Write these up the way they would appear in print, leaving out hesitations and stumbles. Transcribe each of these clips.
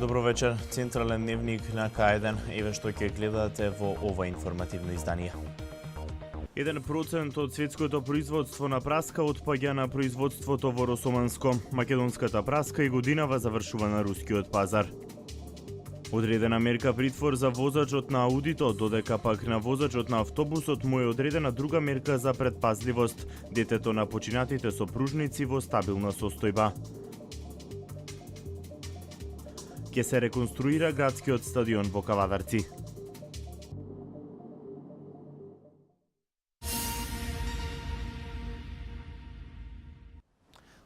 Добро вечер, Централен дневник на К1. Еве што ќе гледате во ова информативно издание. 1% од светското производство на праска отпаѓа на производството во Росоманско. Македонската праска и годинава завршува на рускиот пазар. Одредена мерка притвор за возачот на Аудито, додека пак на возачот на автобусот му е одредена друга мерка за предпазливост. Детето на починатите сопружници во стабилна состојба. Ке се реконструира градскиот стадион во Кавадарци.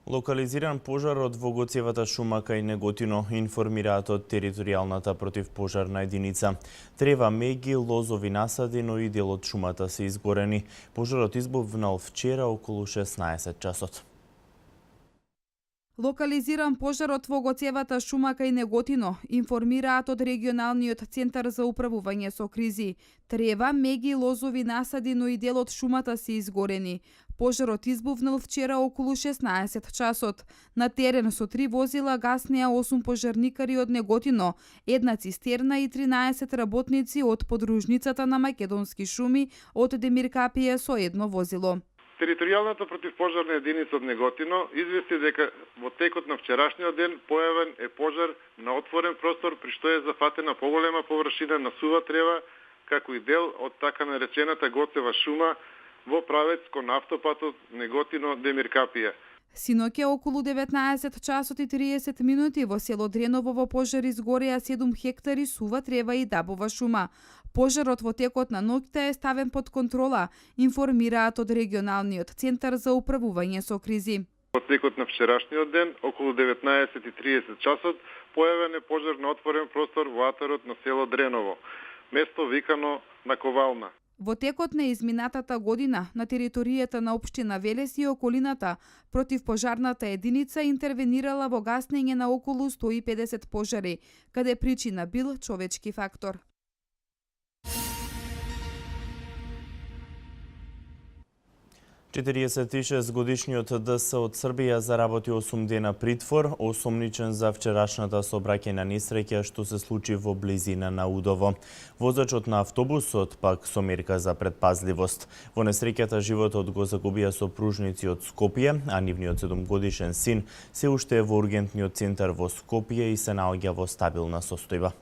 Локализиран пожарот во Гоцевата шума кај Неготино, информираат од територијалната противпожарна единица. Трева, меги, лозови насади, но и дел од шумата се изгорени. Пожарот избувнал вчера околу 16 часот. Локализиран пожарот во Гоцевата шума кај Неготино, информираат од регионалниот центар за управување со кризи. Трева, меги, лозови насади, но и дел од шумата се изгорени. Пожарот избувнал вчера околу 16 часот. На терен со 3 возила гаснеа 8 пожарникари од Неготино, една цистерна и 13 работници од подружницата на Македонски шуми од Демиркапија со едно возило. Територијалната противпожарна единица од Неготино извести дека во текот на вчерашниот ден појавен е пожар на отворен простор при што е зафатена поголема површина на сува трева, како и дел од така наречената Гоцева шума во правец кон автопатот Неготино-Демиркапија. Синоќа околу 19 часот и 30 минути во село Дреново во пожар изгореа 7 хектари сува трева и дабова шума. Пожарот во текот на ноќта е ставен под контрола, информираат од регионалниот центар за управување со кризи. Во текот на вчерашниот ден, околу 19:30 часот, појавен е пожар на отворен простор во атарот на село Дреново, место викано на Ковална. Во текот на изминатата година на територијата на општина Велес и околината, противпожарната единица интервенирала во гаснење на околу 150 пожари, каде причина бил човечки фактор. Годишниот ДС од Србија заработи 8 дена притвор, осомничен за вчерашната сообраќајна несреќа што се случи во близина на Удово. Возачот на автобусот пак со мерка за предпазливост. Во несреќата животот го загубија сопружници од Скопје, а нивниот 7-годишен син се уште е во ургентниот центар во Скопје и се наоѓа во стабилна состојба.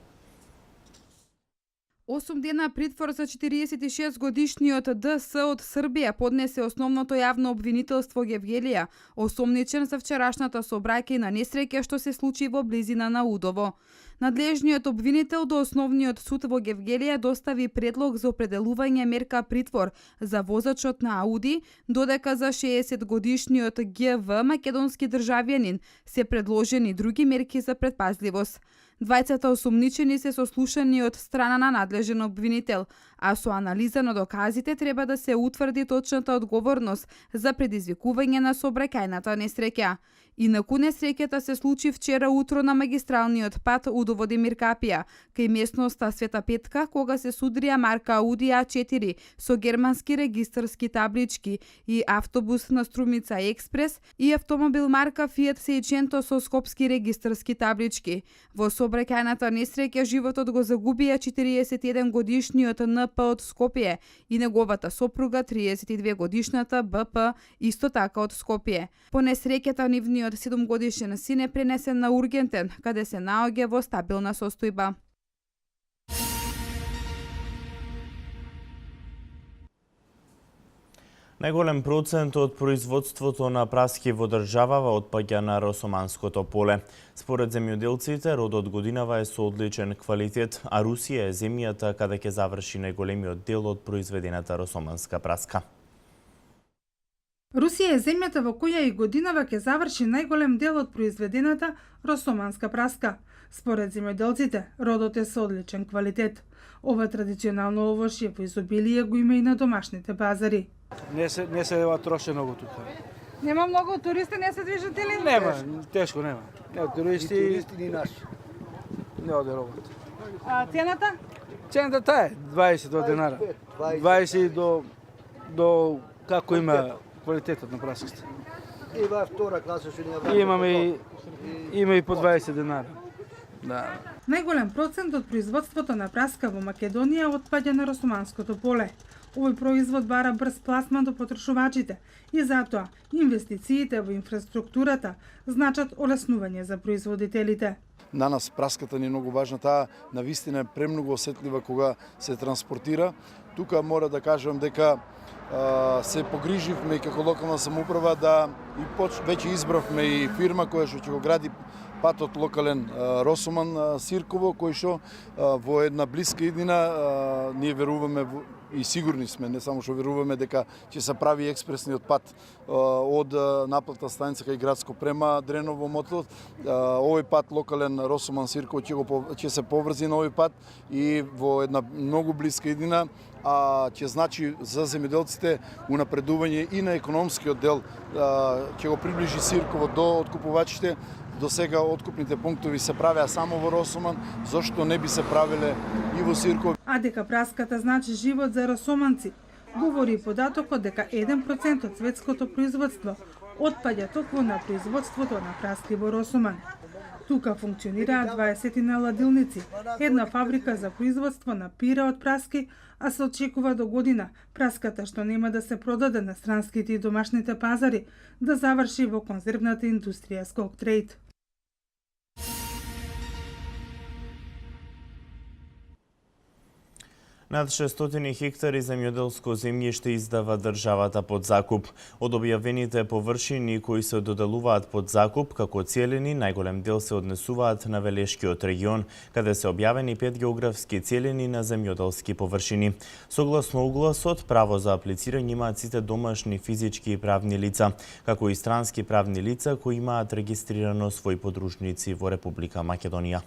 8 дена притвор за 46 годишниот ДС од Србија поднесе основното јавно обвинителство Гевгелија, осомничен за вчерашната сообраќајна несреќа што се случи во близина на Удово. Надлежниот обвинител до Основниот суд во Гевгелија достави предлог за определување мерка притвор за возачот на Ауди, додека за 60 годишниот ГВ македонски државјанин се предложени други мерки за предпазливост. Двајцата осомничени се сослушани од страна на надлежен обвинител, а со анализа на доказите треба да се утврди точната одговорност за предизвикување на сообраќајната несреќа. Инаку несреќата се случи вчера утро на магистралниот пат Удово-Демиркапија, кај местноста Света Петка, кога се судрија марка Ауди А4 со германски регистарски таблички и автобус на Струмица Експрес и автомобил марка Фиат Сејченто со скопски регистарски таблички. Во сообраќајната несреќа животот го загубија 41 годишниот НП од Скопје и неговата сопруга 32 годишната БП исто така од Скопје. По несреќата нивниот 7-годишен син е пренесен на ургентен, каде се наоѓа во стабилна состојба. Најголем процент од производството на праски во државава отпаѓа на Росоманското поле. Според земјоделците, родот годинава е со одличен квалитет, а Русија е земјата каде ќе заврши најголемиот дел од произведената росоманска праска. Русија е земјата во која и годинава ќе заврши најголем дел од произведената росоманска праска. Според земјоделците, родот е со одличен квалитет. Ова традиционално овошје во изобилие го има и на домашните пазари. Не се троши многу тука. Нема многу туристи, не се движат или? Нема, тешко нема. Туристи ни наши. не оде работа. А цената? Цената таа е 20 денара. 20 до како има квалитетот на праската. Има втора класа што ни Има и по 20 денара. Да. Најголем процент од производството на праска во Македонија отпаѓа на Росоманското поле. Овој производ бара брз пласман до потрошувачите и затоа инвестициите во инфраструктурата значат олеснување за производителите. На нас праската ни е многу важна, таа навистина е премногу осетлива кога се транспортира. Тука мора да кажам дека се погриживме и како локална самоуправа да и веќе избравме и фирма која што ќе го гради патот локален Росоман Сирково, кој што во една блиска иднина ние веруваме и сигурни сме, не само што веруваме дека ќе се прави експресниот пат од наплатна станица кај градско према Дреново Мотлот. Овој пат локален Росоман Сирково ќе се поврзи на овој пат и во една многу блиска иднина, а ќе значи за земјоделците унапредување и на економскиот дел, ќе го приближи Сирково до откупувачите. До сега откупните пунктови се правеа само во Росоман, зошто не би се правеле и во Сирково? А дека праската значи живот за росоманци, говори податокот дека 1% од светското производство отпаѓа токму на производството на праски во Росоман. Тука функционираат 20 ладилници, една фабрика за производство на пира од праски, а се очекува до година праската што нема да се продаде на странските и домашните пазари да заврши во конзервната индустрија Скок Трейд. Над 600 хектари земјоделско земјиште издава државата под закуп. Од објавените површини кои се доделуваат под закуп како целини, најголем дел се однесуваат на Велешкиот регион, каде се објавени 5 географски целини на земјоделски површини. Согласно огласот, право за аплицирање имаат сите домашни физички и правни лица, како и странски правни лица кои имаат регистрирано своји подружници во Република Македонија.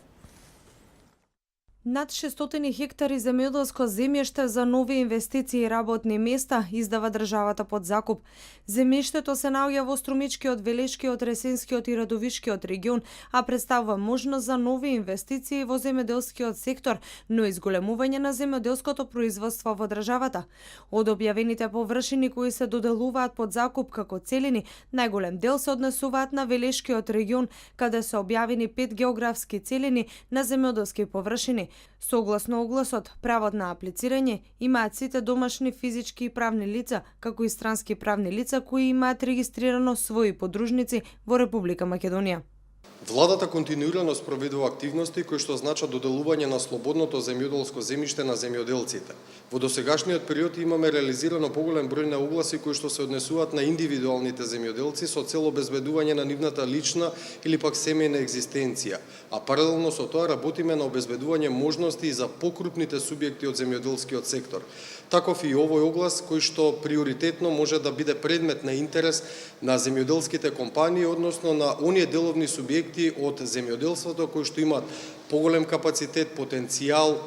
Над 600 хектари земјоделско земјиште за нови инвестиции и работни места издава државата под закуп. Земјиштето се наоѓа во Струмичкиот, Велешкиот, Ресенскиот и Радовишкиот регион, а представува можност за нови инвестиции во земјоделскиот сектор, но и зголемување на земјоделското производство во државата. Од објавените површини кои се доделуваат под закуп како целини, најголем дел се однесуваат на Велешкиот регион, каде се објавени 5 географски целини на земјоделски површини. Согласно огласот, правот на аплицирање имаат сите домашни физички и правни лица, како и странски правни лица кои имаат регистрирано своји подружници во Република Македонија. Владата континуирано спроведува активности кои што значат доделување на слободното земјоделско земјиште на земјоделците. Во досегашниот период имаме реализирано поголем број на огласи кои што се однесуваат на индивидуалните земјоделци со цел обезбедување на нивната лична или пак семејна екзистенција, а паралелно со тоа работиме на обезбедување можности и за покрупните субјекти од земјоделскиот сектор. Таков и овој оглас кој што приоритетно може да биде предмет на интерес на земјоделските компании, односно на оние деловни субјекти од земјоделството кои што имаат поголем капацитет, потенцијал,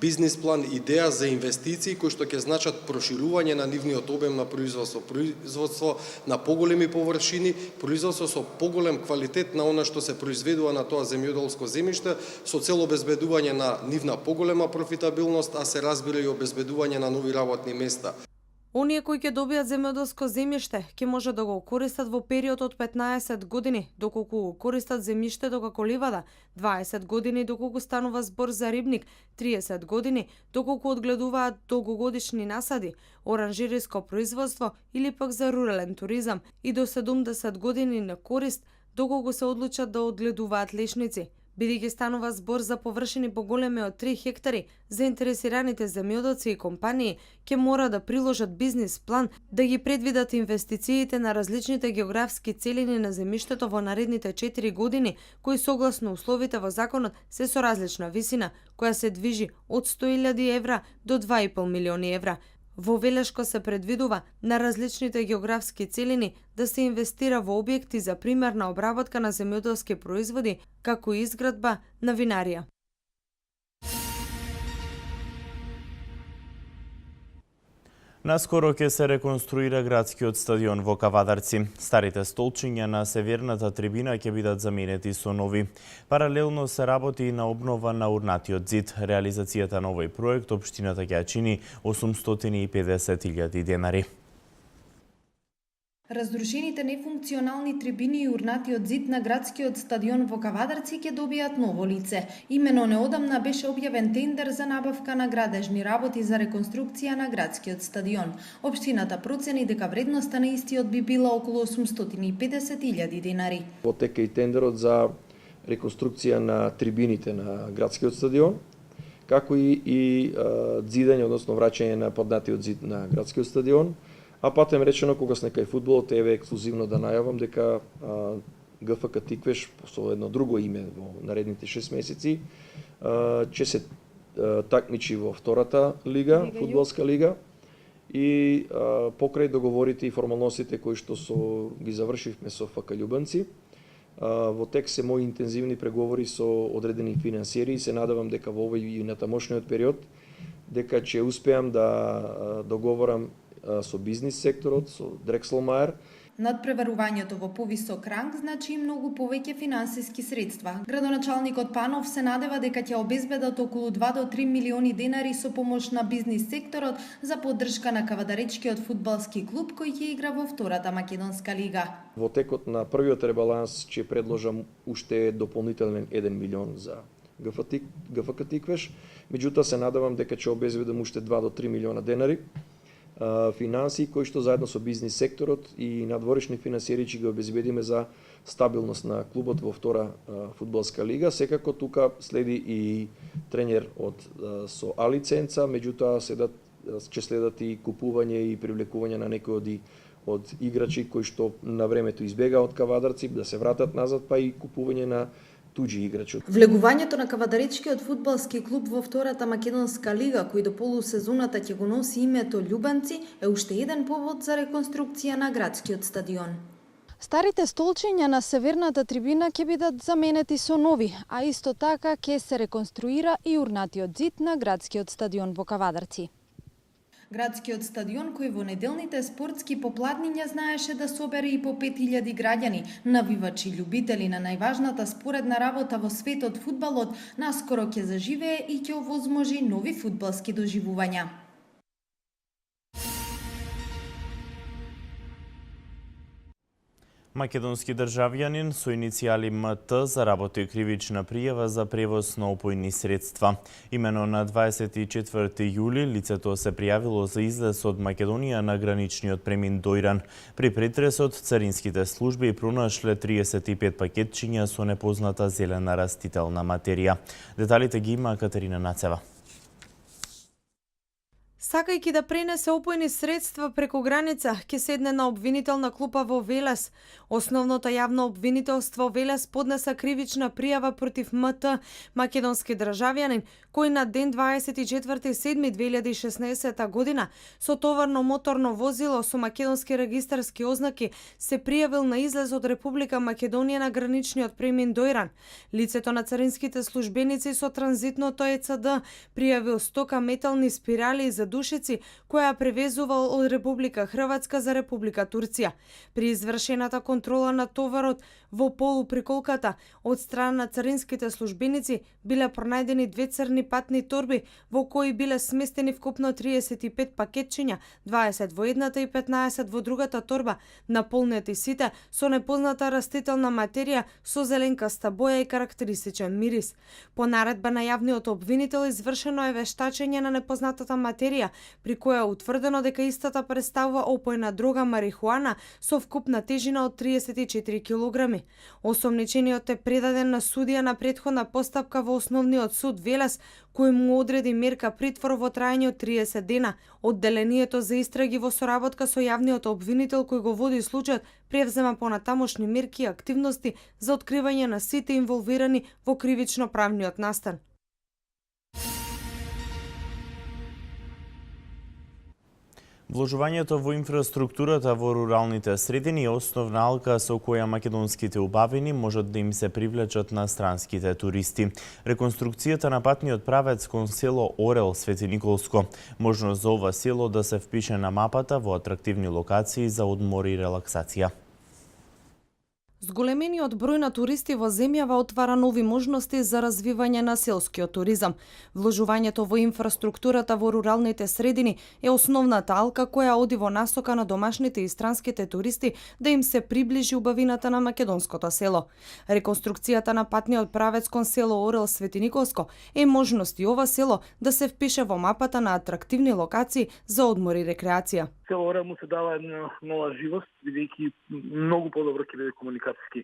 бизнис план, идеја за инвестиции кои што ќе значат проширување на нивниот обем на производство на поголеми површини, производство со поголем квалитет на она што се произведува на тоа земјоделско земјиште со цел обезбедување на нивна поголема профитабилност, а се разбира и обезбедување на нови работни места. Оние кои ќе добијат земјоделско земјиште ќе може да го користат во период од 15 години, доколку го користат земјиштето како ливада, 20 години доколку станува збор за рибник, 30 години доколку одгледуваат долгогодишни насади, оранжериско производство или пак за рурален туризам и до 70 години на корист доколку се одлучат да одгледуваат лешници. Бидејќи станува збор за површини поголеми од 3 хектари, заинтересираните земјоделци и компании ќе мора да приложат бизнис план, да ги предвидат инвестициите на различните географски целини на земјиштето во наредните 4 години, кои согласно условите во законот се со различна висина, која се движи од 100.000 евра до 2,5 милиони евра. Во Велешко се предвидува на различните географски целини да се инвестира во објекти за примерна обработка на земјоделски производи, како и изградба на винарија. Наскоро ќе се реконструира градскиот стадион во Кавадарци. Старите столчиња на северната трибина ќе бидат заменети со нови. Паралелно се работи и на обнова на урнатиот зид. Реализацијата на овој проект општината ќе чини 850.000 денари. Разрушените нефункционални трибини и урнатиот зид на градскиот стадион во Кавадарци ќе добијат ново лице. Имено неодамна беше објавен тендер за набавка на градежни работи за реконструкција на градскиот стадион. Општината процени дека вредноста на истиот би била околу 850.000 денари. Во тек е и тендерот за реконструкција на трибините на градскиот стадион, како и зидање, односно враќање на поднатиот зид на градскиот стадион. А патем речено, кога сме кај фудбалот, еве ексклузивно да најавам дека ГФК Тиквеш, со едно друго име во наредните 6 месеци, ќе се такмичи во втората лига, фудбалска лига, и покрај договорите и формалностите кои што ги завршивме со ФК Љубенци, во тек се мои интензивни преговори со одредени финансиери и се надевам дека во овој и натамошниот период дека ќе успеам да договорам со бизнис секторот, со Дрекслмајер. Надпреварувањето во повисок ранг значи и многу повеќе финансиски средства. Градоначалникот Панов се надева дека ќе обезбедат околу 2 до 3 милиони денари со помош на бизнис секторот за поддршка на Кавадаречкиот фудбалски клуб кој ќе игра во втората македонска лига. Во текот на првиот ребаланс ќе предложам уште дополнителен 1 милион за ГФК Тиквеш, меѓутоа се надевам дека ќе обезбедам уште 2 до 3 милиона денари финансии кои што заедно со бизнис секторот и надворешни финансиери ќе ги обезбедиме за стабилност на клубот во втора фудбалска лига. Секако тука следи и тренер со А лиценца, меѓутоа ќе следат и купување и привлекување на некои од играчи кои што на времето избега од Кавадарци да се вратат назад, па и купување на туџи играчи. Влегувањето на Кавадаречкиот фудбалски клуб во втората македонска лига, кој до полусезоната ќе го носи името Љубенци, е уште еден повод за реконструкција на градскиот стадион. Старите столчиња на северната трибина ќе бидат заменети со нови, а исто така ќе се реконструира и урнатиот зид на градскиот стадион во Кавадарци. Градскиот стадион, кој во неделните спортски попладниња знаеше да собере и по 5000 граѓани, навивачи, љубители на најважната споредна работа во светот фудбалот, наскоро ќе заживее и ќе овозможи нови фудбалски доживувања. Македонски државјанин со иницијали МТ заработи кривична пријава за превоз на опојни средства. Имено на 24 јули лицето се пријавило за излез од Македонија на граничниот премин Дојран. При претресот царинските служби пронашле 35 пакетчиња со непозната зелена растителна материја. Деталите ги има Катерина Нацева. Сакајќи да пренесе опојни средства преку граница, ќе седне на обвинителна клупа во Велес. Основното јавно обвинителство Велес поднесе кривична пријава против МТ, македонски државјанин, кој на ден 24.7.2016 година со товарно моторно возило со македонски регистарски ознаки се пријавил на излез од Република Македонија на граничниот премин Дојран. Лицето на царинските службеници со транзитното ЕЦД пријавил стока метални спирали и задушици која превезувал од Република Хрватска за Република Турција. При извршената контрола на товарот во полуприколката од страна на царинските службеници биле пронајдени 2 црни патни торби во кои биле сместени вкупно 35 пакетчиња, 20 во едната и 15 во другата торба, наполнети сите со непозната растителна материја со зеленкаста боја и карактеристичен мирис. По наредба на јавниот обвинител извршено е вештачење на непознатата материја, при која е утврдено дека истата представува опојна дрога марихуана со вкупна тежина од 34 килограми. Осомничениот е предаден на судија на претходна постапка во Основниот суд Велес, кој му одреди мерка притвор во трајање од 30 дена. Одделението за истраги во соработка со јавниот обвинител кој го води случајот превзема понатамошни мерки и активности за откривање на сите инволвирани во кривично правниот настан. Вложувањето во инфраструктурата во руралните средини е основна алка со која македонските убавини можат да им се привлечат на странските туристи. Реконструкцијата на патниот правец кон село Орел, Свети Николско, можност за ова село да се впише на мапата во атрактивни локации за одмор и релаксација. Зголемениот број на туристи во земјава отвара нови можности за развивање на селскиот туризам. Вложувањето во инфраструктурата во руралните средини е основната алка која оди во насока на домашните и странските туристи да им се приближи убавината на македонското село. Реконструкцијата на патниот правец кон село Орел, Свети Николско е можност и ова село да се впише во мапата на атрактивни локации за одмор и рекреација. Село Орел му се дава една нова живост, бидејќи многу подобро ќе биде комуникацијски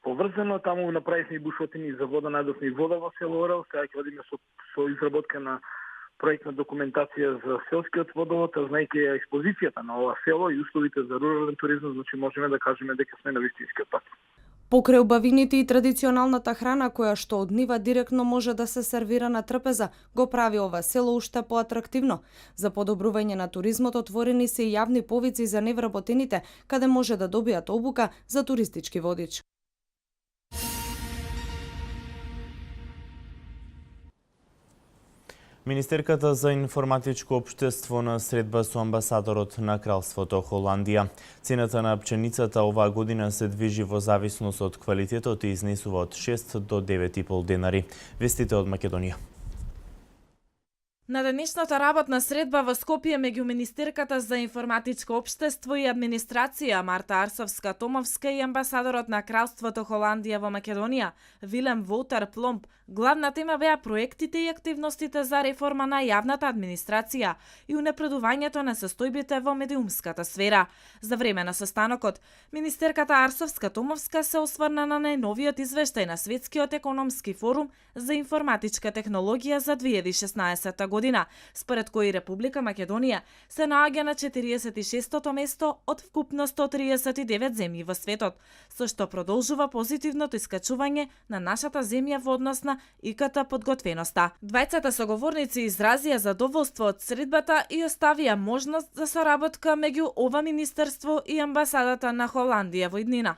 поврзано. Таму направивме и бушотини за вода, најдовме и вода во село Орел. Сега ќе одиме со изработка на проектна документација за селскиот водовод, знаејќи ја експозицијата на ова село и условите за рурален туризам, значи можеме да кажеме дека сме на вистинскиот пат. Покрај убавините и традиционалната храна која што од нива директно може да се сервира на трпеза, го прави ова село уште поатрактивно. За подобрување на туризмот отворени се и јавни повици за невработените, каде може да добијат обука за туристички водич. Министерката за информатичко општество на средба со амбасадорот на Кралството Холандија. Цената на пченицата оваа година се движи во зависност од квалитетот и изнесува од 6 до 9,5 денари. Вестите од Македонија. На денешната работна средба во Скопје меѓу Министерката за информатичко општество и администрација Марта Арсовска-Томовска и амбасадорот на Кралството Холандија во Македонија Вилем Волтер Пломб, главна тема беа проектите и активностите за реформа на јавната администрација и унапредувањето на состојбите во медиумската сфера. За време на состанокот, Министерката Арсовска-Томовска се осврна на најновиот извештај на Светскиот економски форум за информатичка технологија за 2016 година, според кој Република Македонија се наоѓа на 46-тото место од вкупно 139 земји во светот, со што продолжува позитивното искачување на нашата земја во однос на ИКТ подготвеноста. Двајцата соговорници изразија задоволство од средбата и оставија можност за соработка меѓу ова министерство и амбасадата на Холандија во иднина.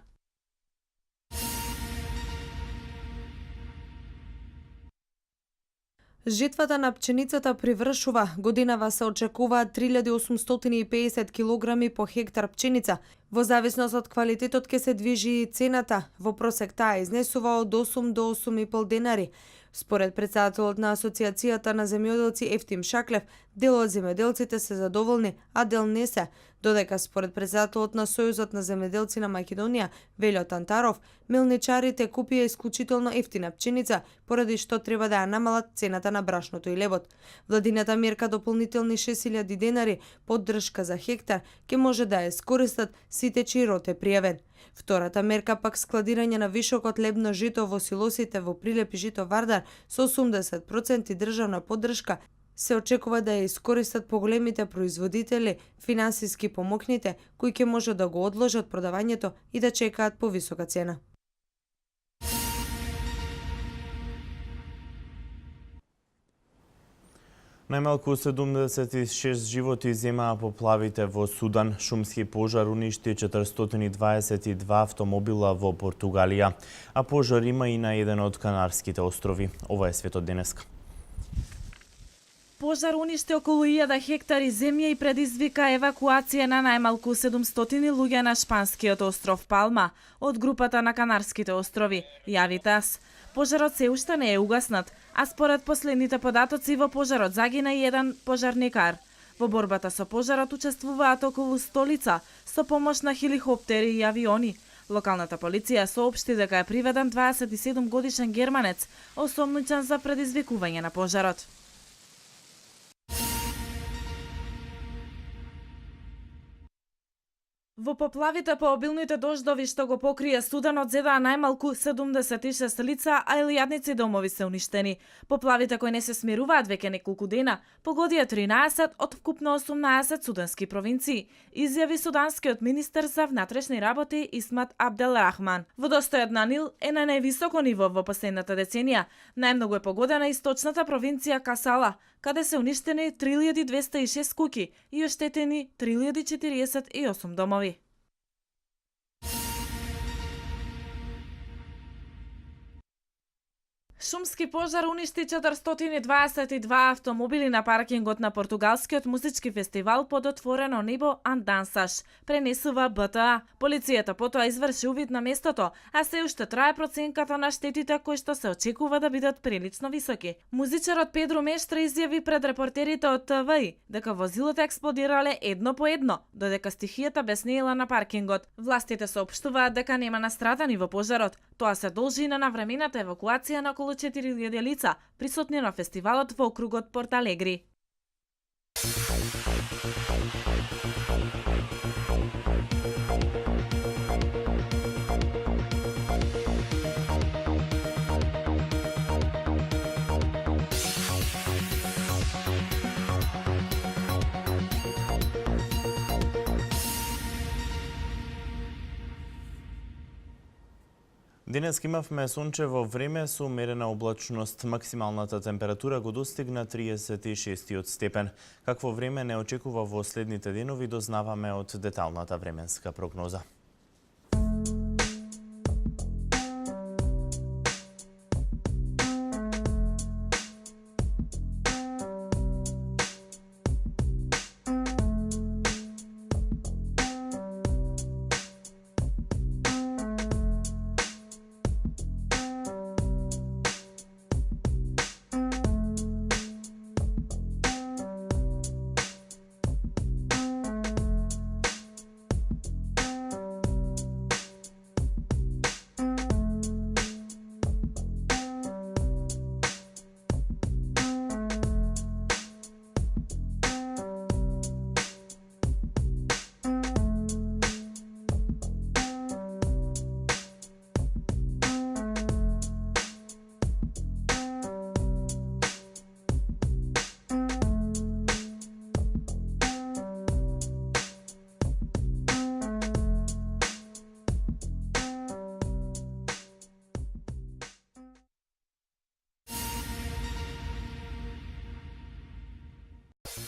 Жетвата на пченицата привршува. Годинава се очекуваат 3850 килограми по хектар пченица. Во зависност од квалитетот ќе се движи и цената. Во просек таа изнесува од 8 до 8,5 денари. Според председателот на Асоциацијата на земјоделци Ефтим Шаклев, дел од земјоделците се задоволни, а дел не се. Додека според председателот на Сојузот на земјоделци на Македонија, Велјо Тантаров, мелничарите купија исклучително ефтина пченица, поради што треба да ја намалат цената на брашното и лебот. Владината мерка дополнителни 6000 денари поддршка за хектар ќе може да ја искористат сите чиј род е пријавен. Втората мерка пак складирање на вишокот лебно жито во силосите во Прилеп и Жито Вардар со 80% државна поддршка се очекува да ја искористат поголемите производители, финансиски помокните, кои ќе може да го одложат продавањето и да чекаат повисока цена. Најмалку 76 животи земаа поплавите во Судан. Шумски пожар уништи 422 автомобила во Португалија, а пожар има и на еден од Канарските острови. Ова е светот денеска. Пожар уништи околу 1000 хектари земја и предизвика евакуација на најмалку 700 луѓе на шпанскиот остров Палма од групата на Канарските острови, јави ТАС. Пожарот се уште не е угаснат, а според последните податоци во пожарот загина и еден пожарникар. Во борбата со пожарот учествуваат околу 100 лица со помош на хеликоптери и авиони. Локалната полиција соопшти дека е приведен 27 годишен германец, осомничен за предизвикување на пожарот. Во поплавите по обилните дождови што го покрие Суданот зедаа најмалку 76 лица, а илјадници домови се уништени. Поплавите кои не се смируваат веќе неколку дена, погодија 13 од вкупно 18 судански провинции, изјави суданскиот министер за внатрешни работи Исмат Абдел Рахман. Водостојот на Нил е на највисоко ниво во последната деценија. Најмногу е погодена источната провинција Касала, каде се уништени 3206 куќи и оштетени 3048 домови. Шумски пожар уништи 422 автомобили на паркингот на португалскиот музички фестивал под отворено небо Андансаш, пренесува БТА. Полицијата потоа изврши увид на местото, а се уште трае проценката на штетите кои што се очекува да бидат прилично високи. Музичарот Педро Мештра изјави пред репортерите од ТВИ дека возилата експлодирале едно по едно, додека стихијата беснеела на паркингот. Властите соопштуваат дека нема настрадани во пожарот. Тоа се должи на навремената евакуација на околу 4000 лица присутни на фестивалот во округот Порт Алегри. Денес имавме сончево време со умерена облачност. Максималната температура го достигна 36 степен. Какво време не очекува во следните денови дознаваме од деталната временска прогноза.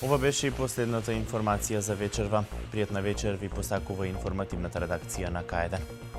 Ова беше и последната информација за вечерва. Пријатна вечер ви посакува информативната редакција на К1.